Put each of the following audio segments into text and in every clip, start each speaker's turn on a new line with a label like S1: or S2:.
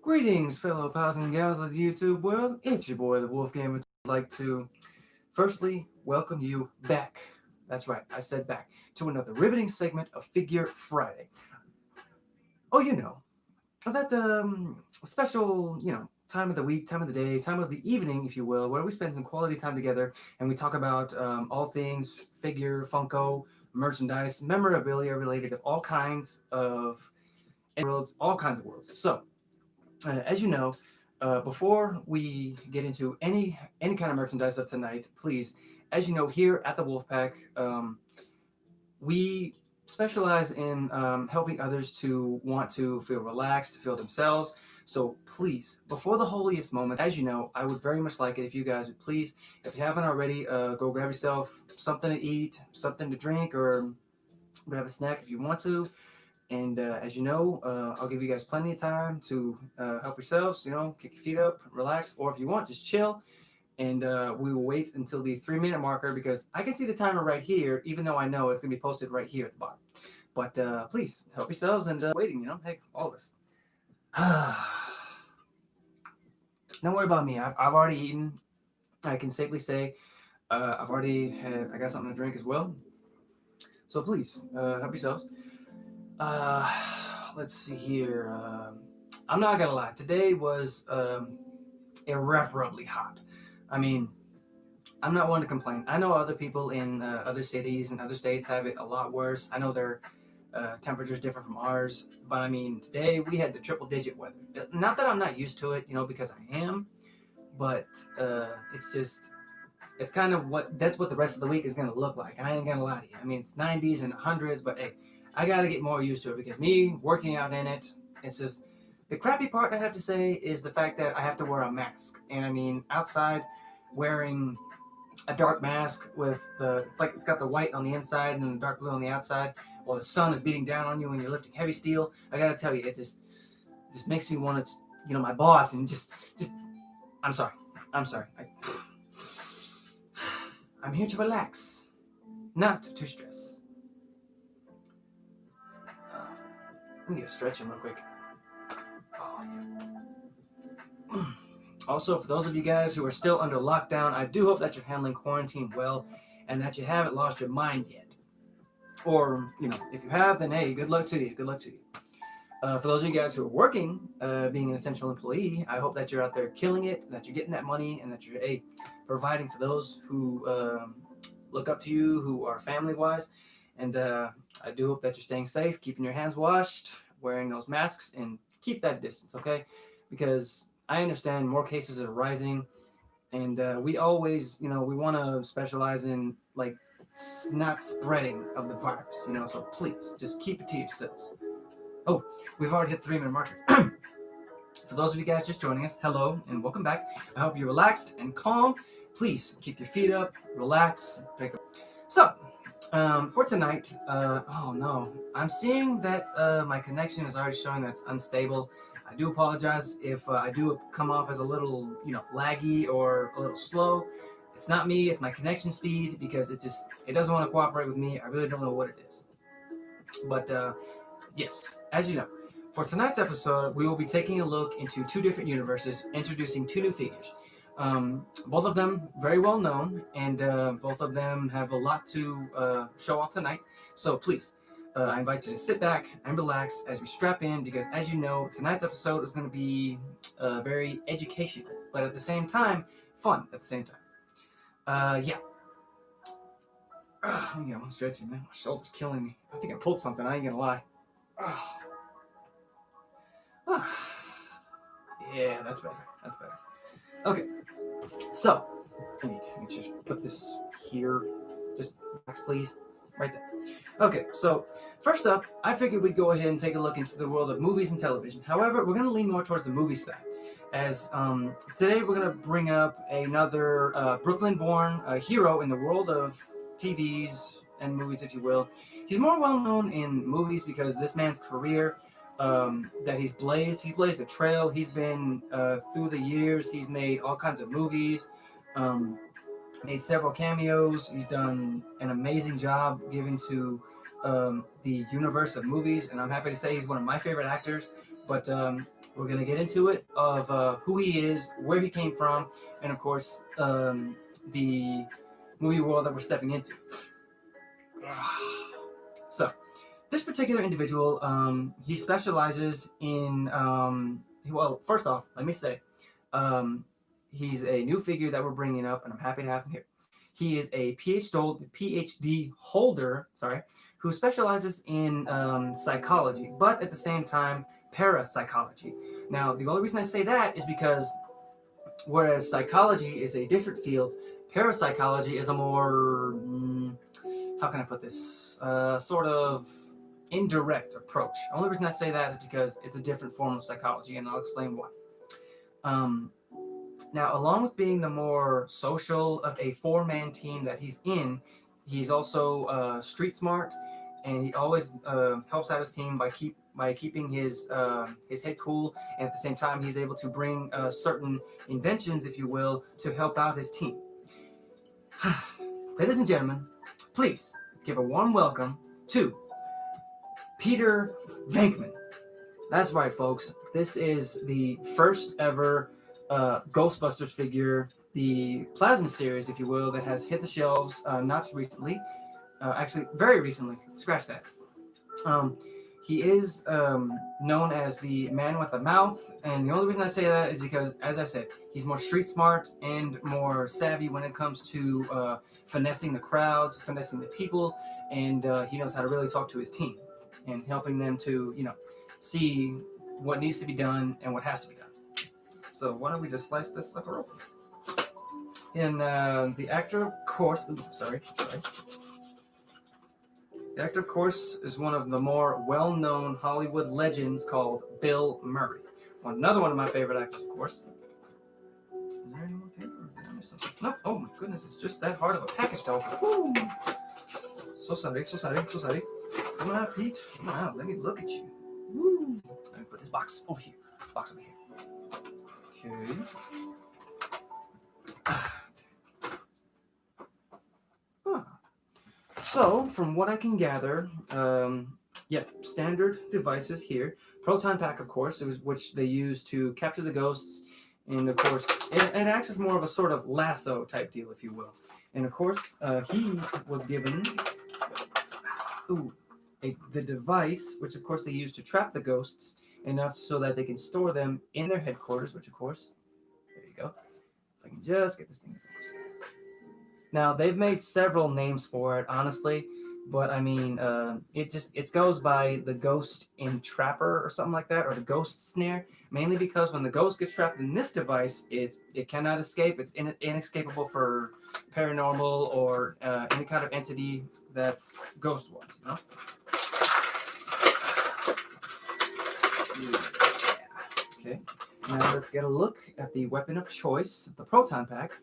S1: Greetings, fellow pals and gals of the YouTube world. It's your boy, the Wolf Gamer. I'd like to firstly welcome you back. That's right, I said back to another riveting segment of Figure Friday. Oh, that special, time of the week, time of the day, time of the evening, if you will, where we spend some quality time together and we talk about all things figure, Funko, merchandise, memorabilia related to all kinds of worlds, all kinds of worlds. So, as you know, before we get into any kind of merchandise of tonight, please, as you know, here at the Wolfpack, we specialize in helping others to want to feel relaxed, feel themselves. So please, before the holiest moment, as you know, I would very much like it if you guys would please, if you haven't already, go grab yourself something to eat, something to drink, or grab a snack if you want to. And as you know, I'll give you guys plenty of time to help yourselves, kick your feet up, relax, or if you want, just chill. And we will wait until the 3-minute marker because I can see the timer right here, even though I know it's going to be posted right here at the bottom. But please help yourselves and waiting, heck, all this. Don't worry about me. I've already eaten. I can safely say I got something to drink as well. So please help yourselves. Uh, let's see here. I'm not gonna lie. Today was irreparably hot. I mean, I'm not one to complain. I know other people in other cities and other states have it a lot worse. I know their temperatures differ from ours, but I mean, today we had the triple-digit weather. Not that I'm not used to it, because I am, but it's kind of that's what the rest of the week is gonna look like. I ain't gonna lie to you. I mean, it's 90s and 100s, but hey, I gotta get more used to it because me working out in it, it's just the crappy part I have to say is the fact that I have to wear a mask. And I mean, outside wearing a dark mask with it's got the white on the inside and the dark blue on the outside, while the sun is beating down on you when you're lifting heavy steel. I gotta tell you, it just makes me want to, my boss, and just I'm sorry, I'm here to relax, not to stress. Let me get a stretch in real quick. Oh, yeah. Also, for those of you guys who are still under lockdown, I do hope that you're handling quarantine well and that you haven't lost your mind yet. Or, if you have, then hey, good luck to you. Good luck to you. For those of you guys who are working, being an essential employee, I hope that you're out there killing it, that you're getting that money, and that you're providing for those who look up to you, who are family-wise. And I do hope that you're staying safe, keeping your hands washed, wearing those masks, and keep that distance, okay? Because I understand more cases are rising, and we always, we want to specialize in, not spreading of the virus, so please, just keep it to yourselves. Oh, we've already hit the 3-minute marker. For those of you guys just joining us, hello and welcome back. I hope you're relaxed and calm. Please keep your feet up, relax. So, for tonight, oh no, I'm seeing that my connection is already showing that's unstable. I do apologize if I do come off as a little, laggy or a little slow. It's not me, it's my connection speed because it doesn't want to cooperate with me. I really don't know what it is. But yes, as you know, for tonight's episode, we will be taking a look into 2 different universes, introducing 2 new figures. Both of them very well known, and both of them have a lot to show off tonight. So please, I invite you to sit back and relax as we strap in, because as you know, tonight's episode is going to be very educational, but at the same time, fun at the same time. Yeah. Let me get one stretching, man. My shoulder's killing me. I think I pulled something, I ain't gonna lie. Yeah, that's better. That's better. Okay, so let me just put this here. Just relax, please. Right there. Okay, so first up, I figured we'd go ahead and take a look into the world of movies and television. However, we're going to lean more towards the movie side, as today we're going to bring up another Brooklyn-born hero in the world of TVs and movies, if you will. He's more well known in movies because this man's career that he's blazed a trail. He's been through the years. He's made all kinds of movies. Made several cameos. He's done an amazing job giving to the universe of movies, and I'm happy to say he's one of my favorite actors. But we're gonna get into it of who he is, where he came from, and of course the movie world that we're stepping into. So, this particular individual, he specializes in. Well, first off, let me say, um, he's a new figure that we're bringing up, and I'm happy to have him here. He is a PhD holder, sorry, who specializes in psychology, but at the same time, parapsychology. Now, the only reason I say that is because whereas psychology is a different field, parapsychology is a more, how can I put this, sort of indirect approach. The only reason I say that is because it's a different form of psychology, and I'll explain why. Now, along with being the more social of a four-man team that he's in, he's also street smart, and he always helps out his team by keeping his head cool, and at the same time, he's able to bring certain inventions, if you will, to help out his team. Ladies and gentlemen, please give a warm welcome to Peter Venkman. That's right, folks. This is the first ever Ghostbusters figure, the plasma series, if you will, that has hit the shelves not recently. Actually, very recently. Scratch that. He is known as the man with a mouth, and the only reason I say that is because, as I said, he's more street smart and more savvy when it comes to finessing the crowds, finessing the people, and he knows how to really talk to his team and helping them to, see what needs to be done and what has to be done. So why don't we just slice this sucker open? And the actor, of course, sorry. The actor, of course, is one of the more well-known Hollywood legends called Bill Murray. Another one of my favorite actors, of course. Is there any more paper? No. Oh my goodness, it's just that hard of a package to open. Woo. So sorry. Come on out, Pete. Come on out. Let me look at you. Woo. Let me put this box over here. Okay. So, from what I can gather, standard devices here. Proton pack, of course, which they use to capture the ghosts, and of course, it acts as more of a sort of lasso type deal, if you will. And of course, he was given the device, which of course they use to trap the ghosts enough so that they can store them in their headquarters, which of course, there you go. If I can just get this thing to focus. Now, they've made several names for it, honestly, but I mean, it goes by the ghost entrapper or something like that, or the ghost snare, mainly because when the ghost gets trapped in this device, it cannot escape. It's inescapable for paranormal or any kind of entity that's ghost-wise, Yeah. Okay, now let's get a look at the weapon of choice, the proton pack.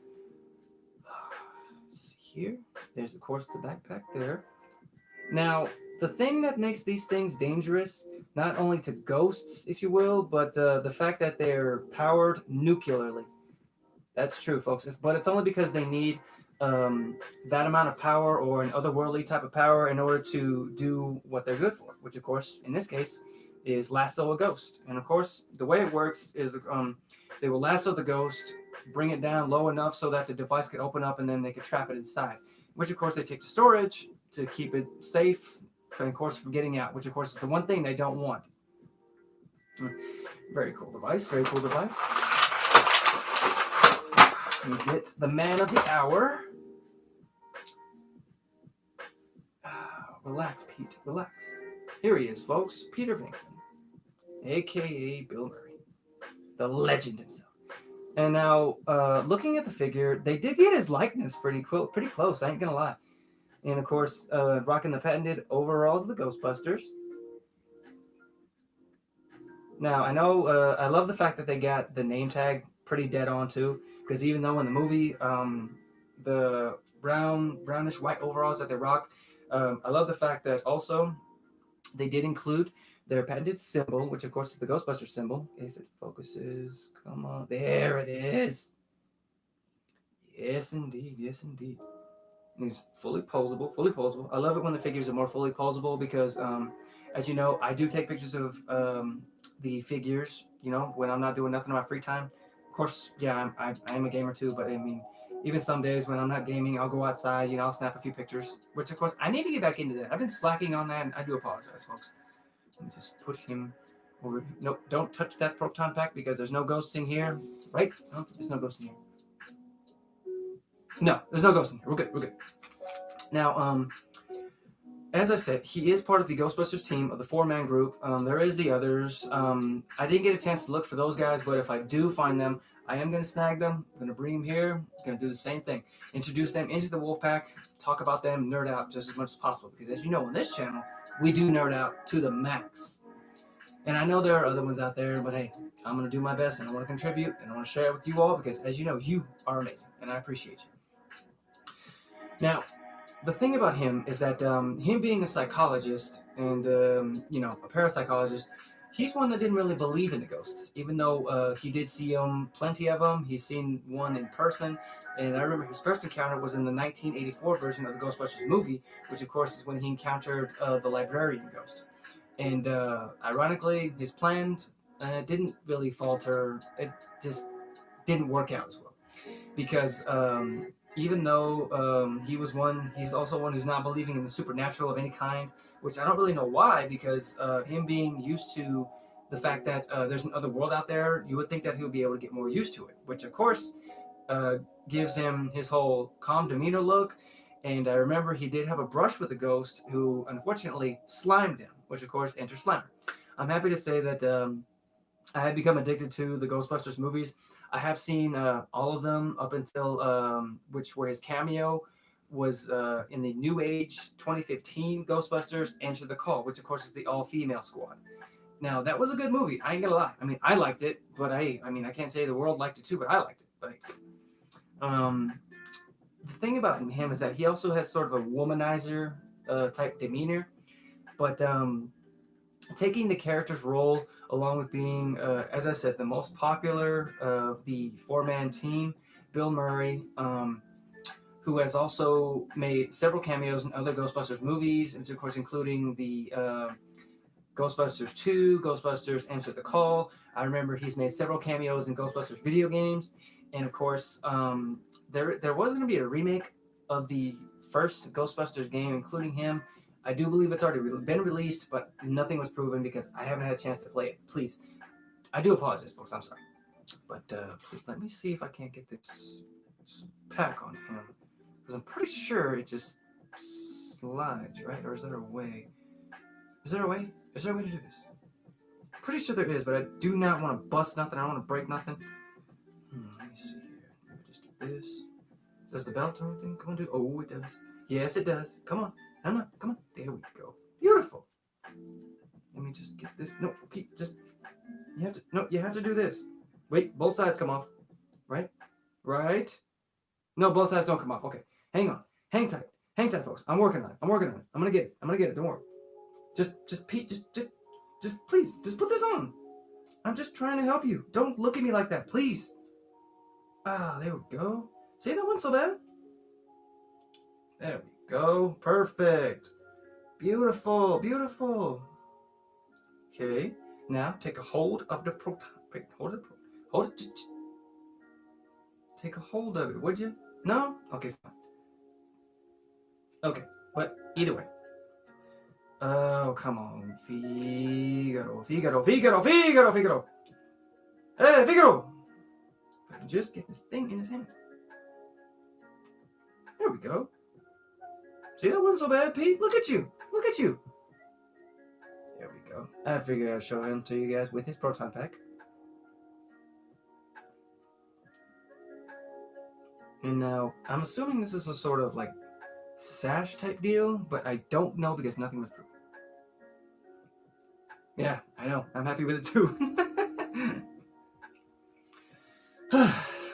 S1: Here, there's of course the backpack there. Now, the thing that makes these things dangerous, not only to ghosts, if you will, but the fact that they're powered nuclearly. That's true, folks. But it's only because they need that amount of power or an otherworldly type of power in order to do what they're good for, which of course, in this case, is lasso a ghost. And of course, the way it works is they will lasso the ghost, bring it down low enough so that the device could open up and then they could trap it inside, which of course they take to storage to keep it safe, and of course from getting out, which of course is the one thing they don't want. Very cool device. We get the man of the hour. Relax, Pete, relax. Here he is, folks, Peter Venkman, a.k.a. Bill Murray, the legend himself. And now, looking at the figure, they did get his likeness pretty close, I ain't gonna lie. And of course, rocking the patented overalls of the Ghostbusters. Now, I know, I love the fact that they got the name tag pretty dead on too, because even though in the movie, the brownish white overalls that they rock, I love the fact that also they did include their patented symbol, which of course is the Ghostbuster symbol. If it focuses, come on, there it is. Yes, indeed. He's fully posable, fully posable. I love it when the figures are more fully posable because, as you know, I do take pictures of the figures. You know, when I'm not doing nothing in my free time. Of course, yeah, I am a gamer too. But I mean, even some days when I'm not gaming, I'll go outside. You know, I'll snap a few pictures. Which of course I need to get back into that. I've been slacking on that, and I do apologize, folks. Let me just put him over. Nope, don't touch that proton pack because there's no ghosts in here, right? No, there's no ghosts in here. No, there's no ghosts in here. We're good. We're good. Now, as I said, he is part of the Ghostbusters team of the four-man group. There is the others. I didn't get a chance to look for those guys, but if I do find them, I am going to snag them. I'm going to bring them here. I'm going to do the same thing. Introduce them into the Wolfpack, talk about them, nerd out just as much as possible. Because as you know, on this channel, we do nerd out to the max. And I know there are other ones out there, but hey, I'm going to do my best, and I want to contribute, and I want to share it with you all, because as you know, you are amazing, and I appreciate you. Now, the thing about him is that him being a psychologist and you know, a parapsychologist, he's one that didn't really believe in the ghosts, even though he did see plenty of them. He's seen one in person, and I remember his first encounter was in the 1984 version of the Ghostbusters movie, which of course is when he encountered the librarian ghost. And ironically, his plan didn't really falter. It just didn't work out as well, because even though he's also one who's not believing in the supernatural of any kind, which I don't really know why, because him being used to the fact that there's an other world out there, you would think that he would be able to get more used to it, which of course uh, gives him his whole calm demeanor look. And I remember he did have a brush with a ghost who unfortunately slimed him, which of course enters Slimer. I'm happy to say that I had become addicted to the Ghostbusters movies. I have seen all of them up until which where his cameo was in the New Age 2015 Ghostbusters Answer the Call, which of course is the all-female squad. Now that was a good movie. I ain't gonna lie. I mean, I liked it, but I mean, I can't say the world liked it too, but I liked it. But the thing about him is that he also has sort of a womanizer type demeanor, but taking the character's role along with being, as I said, the most popular of the four-man team, Bill Murray, who has also made several cameos in other Ghostbusters movies, and of course including the Ghostbusters 2, Ghostbusters Answer the Call. I remember he's made several cameos in Ghostbusters video games, and of course there was going to be a remake of the first Ghostbusters game, including him. I do believe it's already been released, but nothing was proven because I haven't had a chance to play it. Please, I do apologize, folks. I'm sorry, but please let me see if I can't get this pack on him, because I'm pretty sure it just slides, right? Or is there a way? Is there a way? Is there a way to do this? Pretty sure there is, but I do not want to bust nothing. I don't want to break nothing. Let me see here. Let me just do this. Does the belt or anything? Come on, do. Oh, it does. Yes, it does. Come on. No, come on. There we go. Beautiful. Let me just get this. No, keep just. You have to. No, you have to do this. Wait, both sides come off. Right? Right? No, both sides don't come off. Okay. Hang on. Hang tight. Hang tight, folks. I'm working on it. I'm working on it. I'm gonna get it. I'm gonna get it. Don't worry. Pete. Just please. Just put this on. I'm just trying to help you. Don't look at me like that, please. Ah, there we go. See, that wasn't so bad. There we go. Perfect. Beautiful. Beautiful. Okay. Now take a hold of the proton. Wait, hold it. Hold it. Just take a hold of it, would you? No? Okay, fine. Okay, but either way. Oh, come on. Figaro. Hey, Figaro! If I can just get this thing in his hand. There we go. See, that wasn't so bad, Pete. Look at you. Look at you. There we go. I figured I'd show him to you guys with his proton pack. And now, I'm assuming this is a sort of like sash type deal, but I don't know because nothing was proven. Yeah, I know. I'm happy with it too.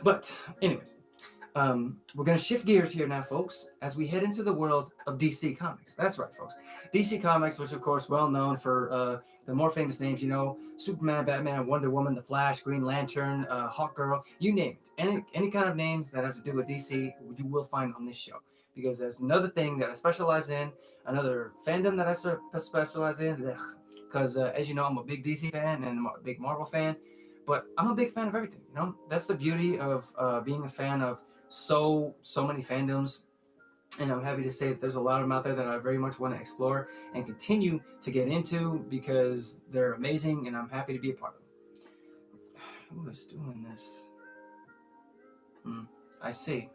S1: But, anyways, we're going to shift gears here now, folks, as we head into the world of DC Comics. That's right, folks. DC Comics, which, of course, well known for the more famous names, you know, Superman, Batman, Wonder Woman, The Flash, Green Lantern, Hawkgirl, you name it. Any kind of names that have to do with DC, you will find on this show. because there's another thing that I specialize in, another fandom that I specialize in. Because as you know, I'm a big DC fan and I'm a big Marvel fan, but I'm a big fan of everything. You know, that's the beauty of being a fan of so many fandoms. And I'm happy to say that there's a lot of them out there that I very much want to explore and continue to get into because they're amazing and I'm happy to be a part of them. Who is doing this? I see.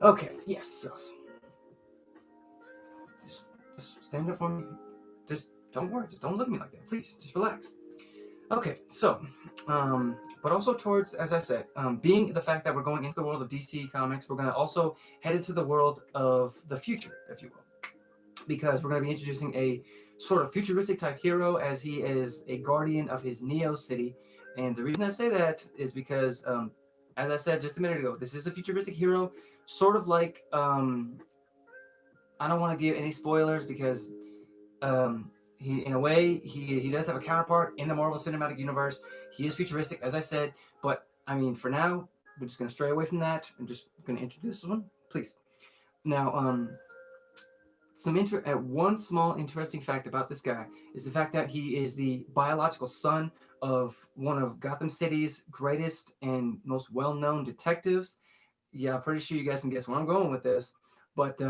S1: Okay, yes. Just stand up for me. Just don't worry. Just don't look at me like that. Please, just relax. Okay, so, but also towards, as I said, being the fact that we're going into the world of DC Comics, we're going to also head into the world of the future, if you will, because we're going to be introducing a sort of futuristic type hero as he is a guardian of his Neo City. And the reason I say that is because, as I said just a minute ago, this is a futuristic hero, sort of like, I don't want to give any spoilers because he, in a way, he does have a counterpart in the Marvel Cinematic Universe. He is futuristic, as I said, but I mean, for now, we're just going to stray away from that. I'm just going to introduce this one, please. Now, one small interesting fact about this guy is the fact that he is the biological son of one of Gotham City's greatest and most well-known detectives. Yeah, I'm pretty sure you guys can guess where I'm going with this, but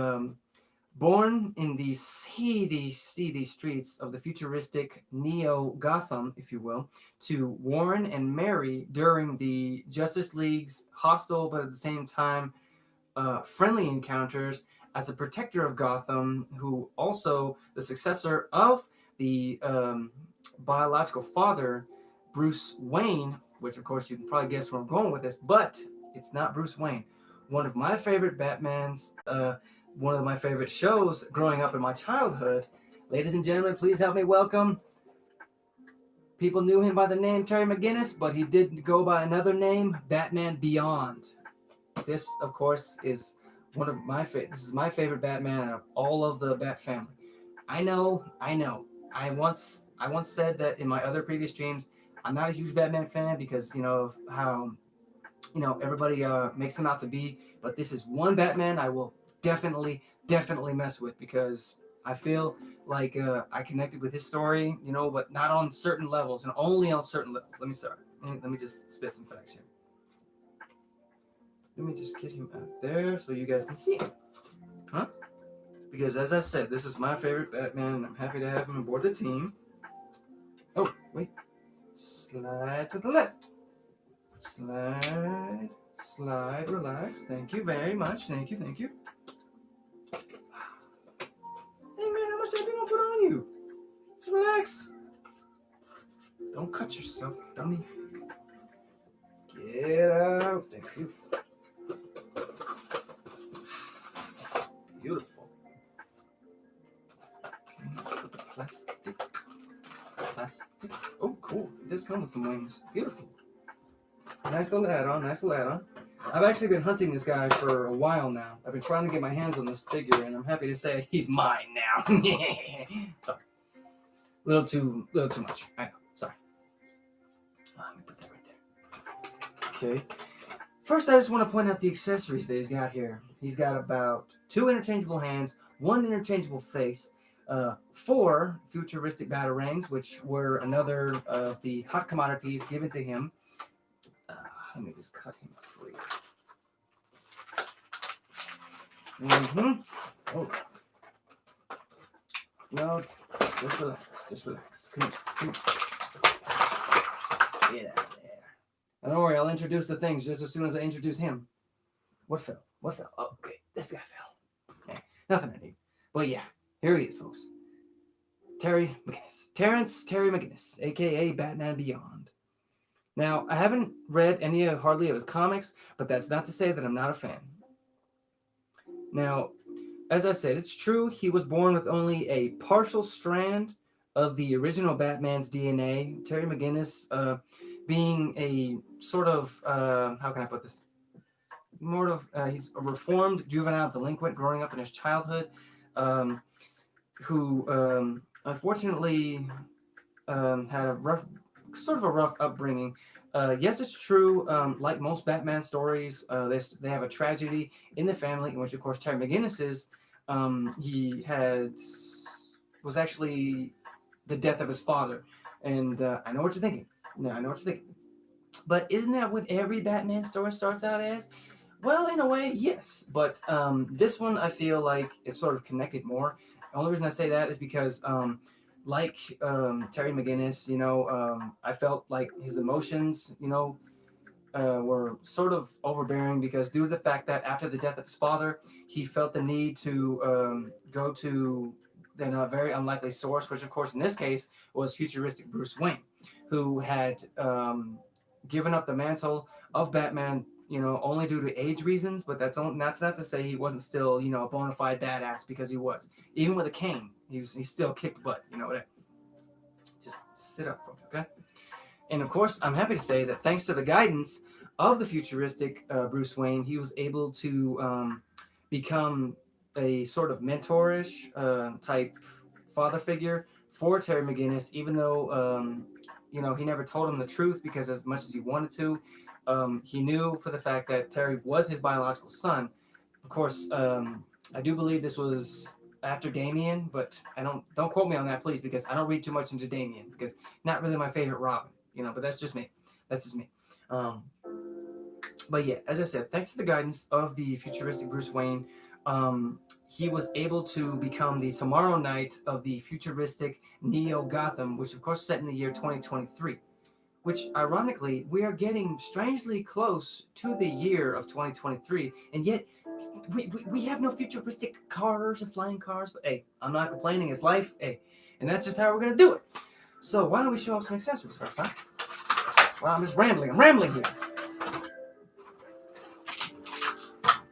S1: born in the seedy streets of the futuristic Neo Gotham, if you will, to Warren and Mary during the Justice League's hostile but at the same time friendly encounters as the protector of Gotham, who also the successor of the biological father, Bruce Wayne, which of course you can probably guess where I'm going with this, but it's not Bruce Wayne. One of my favorite Batmans, one of my favorite shows growing up in my childhood. Ladies and gentlemen, please help me welcome. People knew him by the name Terry McGinnis, but he did go by another name, Batman Beyond. This, of course, is one of my favorite. This is my favorite Batman out of all of the Bat family. I know. I once said that in my other previous streams, I'm not a huge Batman fan because of how everybody makes him out to be. But this is one Batman I will definitely mess with because I feel like I connected with his story, but not on certain levels and only on certain levels. Let me just spit some facts here. Let me just get him out there so you guys can see him. Huh? Because as I said, this is my favorite Batman and I'm happy to have him aboard the team. Oh, wait. Slide to the left. Slide, relax. Thank you very much. Thank you. Hey man, how much tape you gonna put on you? Just relax. Don't cut yourself, dummy. Get out. Thank you. Beautiful. Okay, put the plastic. Oh, cool. It does come with some wings. Beautiful. Nice little add-on. I've actually been hunting this guy for a while now. I've been trying to get my hands on this figure, and I'm happy to say he's mine now. Sorry. A little too much. I know. Sorry. Let me put that right there. Okay. First, I just want to point out the accessories that he's got here. He's got about 2 interchangeable hands, 1 interchangeable face, 4 futuristic batarangs, which were another of the hot commodities given to him. Let me just cut him free. Oh. No, just relax. Come on. Get out of there. And don't worry, I'll introduce the things just as soon as I introduce him. What fell? Oh, okay, this guy fell. Okay, nothing I need. But yeah, here he is, folks. Terry McGinnis, a.k.a. Batman Beyond. Now, I haven't read hardly of his comics, but that's not to say that I'm not a fan. Now, as I said, it's true he was born with only a partial strand of the original Batman's DNA. Terry McGinnis being a sort of, how can I put this? He's a reformed juvenile delinquent growing up in his childhood who unfortunately had a rough upbringing Yes, it's true. Like most Batman stories, they have a tragedy in the family, in which, of course, Terry McGinnis is. He had was actually the death of his father, and I know what you're thinking. No, I know what you're thinking. But isn't that what every Batman story starts out as? Well, in a way, yes. But this one, I feel like it's sort of connected more. The only reason I say that is because, like Terry McGinnis, I felt like his emotions, were sort of overbearing because due to the fact that after the death of his father, he felt the need to go to a very unlikely source, which of course in this case was futuristic Bruce Wayne, who had given up the mantle of Batman. Only due to age reasons, but that's not to say he wasn't still, a bona fide badass, because he was. Even with a cane, he still kicked butt. Just sit up, folks, okay? And of course, I'm happy to say that thanks to the guidance of the futuristic Bruce Wayne, he was able to become a sort of mentorish type father figure for Terry McGinnis, even though he never told him the truth, because as much as he wanted to, he knew for the fact that Terry was his biological son. Of course, I do believe this was after Damian, but I don't quote me on that, please, because I don't read too much into Damian, because not really my favorite Robin. But that's just me. That's just me. Um, but yeah, as I said, thanks to the guidance of the futuristic Bruce Wayne, he was able to become the Tomorrow Knight of the futuristic Neo Gotham, which of course is set in the year 2023. Which, ironically, we are getting strangely close to the year of 2023, and yet we have no futuristic cars or flying cars. But hey, I'm not complaining. It's life. Hey, and that's just how we're gonna do it. So why don't we show off some accessories first, huh? Well, I'm just rambling. I'm rambling here.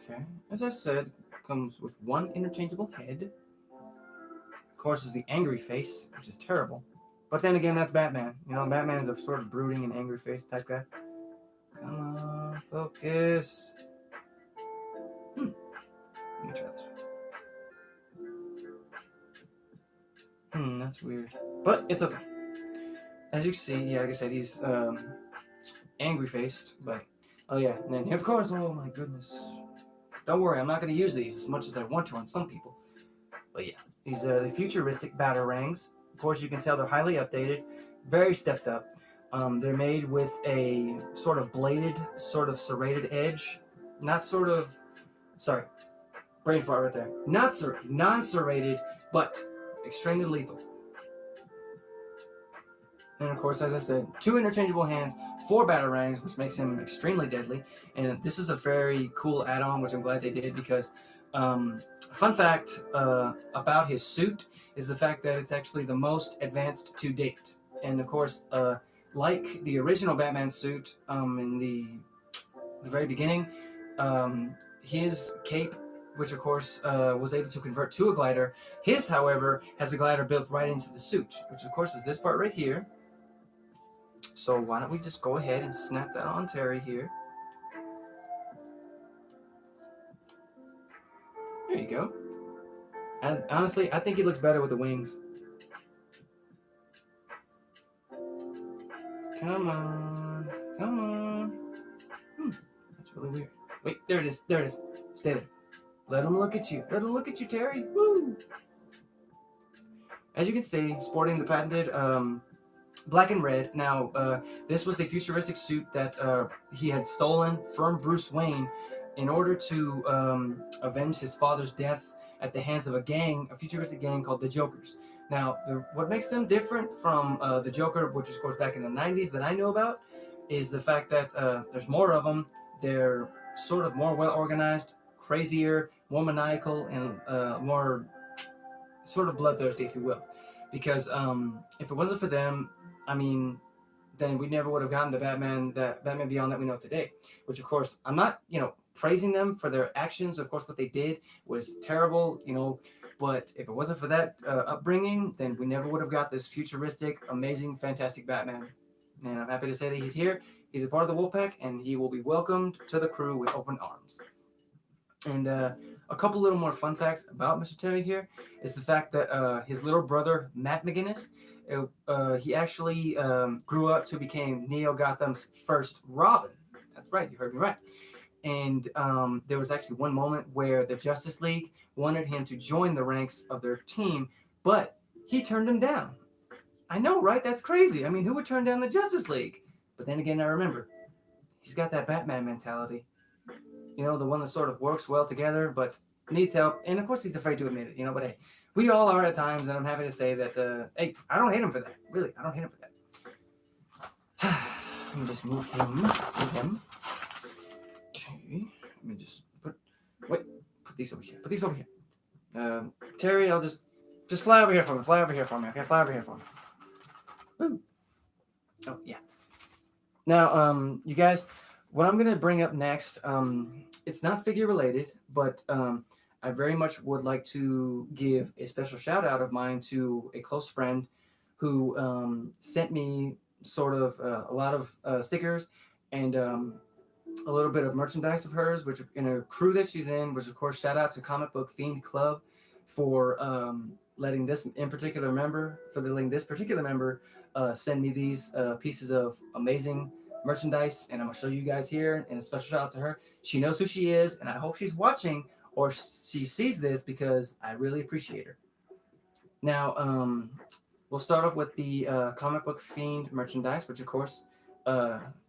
S1: Okay. As I said, comes with one interchangeable head. Of course, is the angry face, which is terrible. But then again, that's Batman. Batman's a sort of brooding and angry face type guy. Come on, focus. Let me try this one. That's weird. But it's okay. As you can see, yeah, like I said, he's angry faced. But, oh yeah, and then of course, oh my goodness. Don't worry, I'm not going to use these as much as I want to on some people. But yeah, these are the futuristic batarangs. Of course, you can tell they're highly updated, very stepped up. They're made with a sort of bladed, sort of serrated edge. Not sort of, sorry, brain fart right there. Not non-serrated, but extremely lethal. And of course, as I said, 2 interchangeable hands, 4 batarangs, which makes him extremely deadly. And this is a very cool add-on, which I'm glad they did, because fun fact about his suit is the fact that it's actually the most advanced to date. And of course, like the original Batman suit in the very beginning, his cape, which of course was able to convert to a glider, his, however, has a glider built right into the suit, which of course is this part right here. So why don't we just go ahead and snap that on Terry here. There you go. And honestly, I think he looks better with the wings. Come on. Come on. That's really weird. Wait, there it is. There it is. Stay there. Let him look at you. Let him look at you, Terry. Woo! As you can see, sporting the patented black and red. Now, this was the futuristic suit that he had stolen from Bruce Wayne in order to avenge his father's death at the hands of a futuristic gang called the Jokers. Now, what makes them different from the Joker, which is, of course, back in the 90s that I know about, is the fact that there's more of them. They're sort of more well-organized, crazier, more maniacal, and more sort of bloodthirsty, if you will. Because if it wasn't for them, I mean, then we never would have gotten the Batman Beyond that we know today. Which, of course, I'm not, praising them for their actions. Of course, what they did was terrible, but if it wasn't for that upbringing, then we never would have got this futuristic, amazing, fantastic Batman. And I'm happy to say that he's here. He's a part of the Wolfpack, and he will be welcomed to the crew with open arms. And a couple little more fun facts about Mr. Terry here is the fact that his little brother, Matt McGinnis, He actually grew up to become Neo Gotham's first Robin. That's right, you heard me right. And there was actually one moment where the Justice League wanted him to join the ranks of their team, but he turned them down. I know, right? That's crazy. I mean, who would turn down the Justice League? But then again, I remember he's got that Batman mentality. You know, the one that sort of works well together, but needs help. And of course, he's afraid to admit it. You know, but hey, we all are at times, and I'm happy to say that. Hey, I don't hate him for that. Really, I don't hate him for that. Let me just move him. Okay. Let me just put. Wait. Put these over here. Put these over here. Terry, I'll just fly over here for me. Fly over here for me. Okay, fly over here for me. Woo. Oh yeah. Now, you guys, what I'm gonna bring up next, it's not figure related, but I very much would like to give a special shout out of mine to a close friend who sent me sort of a lot of stickers and a little bit of merchandise of hers, which in a crew that she's in, which of course shout out to Comic Book Fiend Club for letting this particular member send me these pieces of amazing merchandise, and I'm gonna show you guys here. And a special shout out to her. She knows who she is, and I hope she's watching or she sees this because I really appreciate her. Now, we'll start off with the Comic Book Fiend merchandise, which of course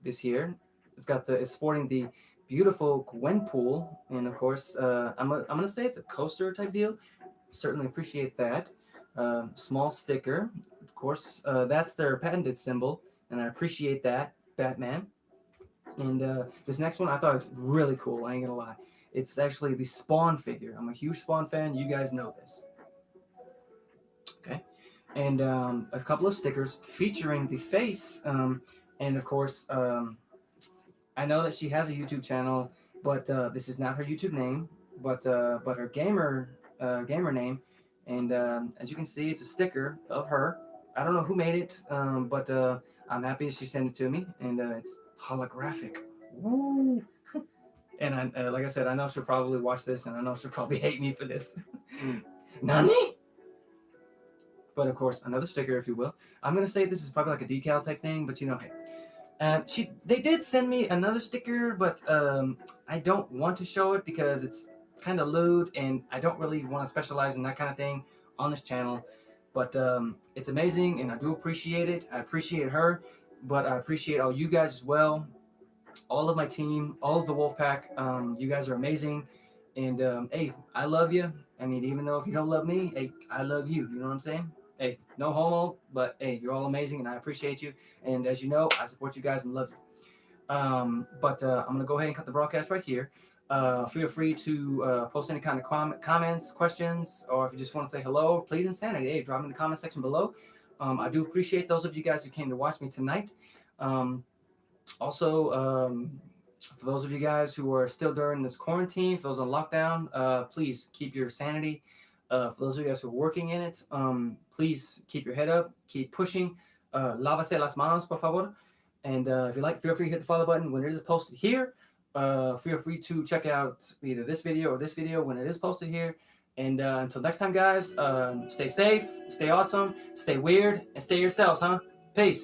S1: is here. It's sporting the beautiful Gwenpool, and of course, I'm gonna say it's a coaster type deal. Certainly appreciate that. Small sticker, of course. That's their patented symbol, and I appreciate that, Batman. And this next one I thought was really cool. I ain't gonna lie. It's actually the Spawn figure. I'm a huge Spawn fan. You guys know this. Okay. And a couple of stickers featuring the face, and of course, I know that she has a YouTube channel, but this is not her YouTube name, but her gamer name, and as you can see, it's a sticker of her. I don't know who made it, but I'm happy she sent it to me, and it's holographic. Woo! And like I said, I know she'll probably watch this, and I know she'll probably hate me for this. Nani? But of course, another sticker, if you will. I'm gonna say this is probably like a decal type thing, but you know, hey. They did send me another sticker, but I don't want to show it because it's kind of lewd, and I don't really want to specialize in that kind of thing on this channel. But it's amazing, and I do appreciate it. I appreciate her, but I appreciate all you guys as well. All of my team, all of the Wolfpack. You guys are amazing, and hey, I love you. I mean, even though if you don't love me, hey, I love you. You know what I'm saying? Hey, no homo, but hey, you're all amazing, and I appreciate you. And as you know, I support you guys and love you. But I'm gonna go ahead and cut the broadcast right here. Feel free to post any kind of comments, questions, or if you just want to say hello, plead insanity, hey, drop in the comment section below. I do appreciate those of you guys who came to watch me tonight. Also, for those of you guys who are still during this quarantine, for those on lockdown, please keep your sanity. For those of you guys who are working in it, please keep your head up, keep pushing. Lávase las manos, por favor. And if you like, feel free to hit the follow button when it is posted here. Feel free to check out either this video or this video when it is posted here. And until next time, guys, stay safe, stay awesome, stay weird, and stay yourselves, huh? Peace.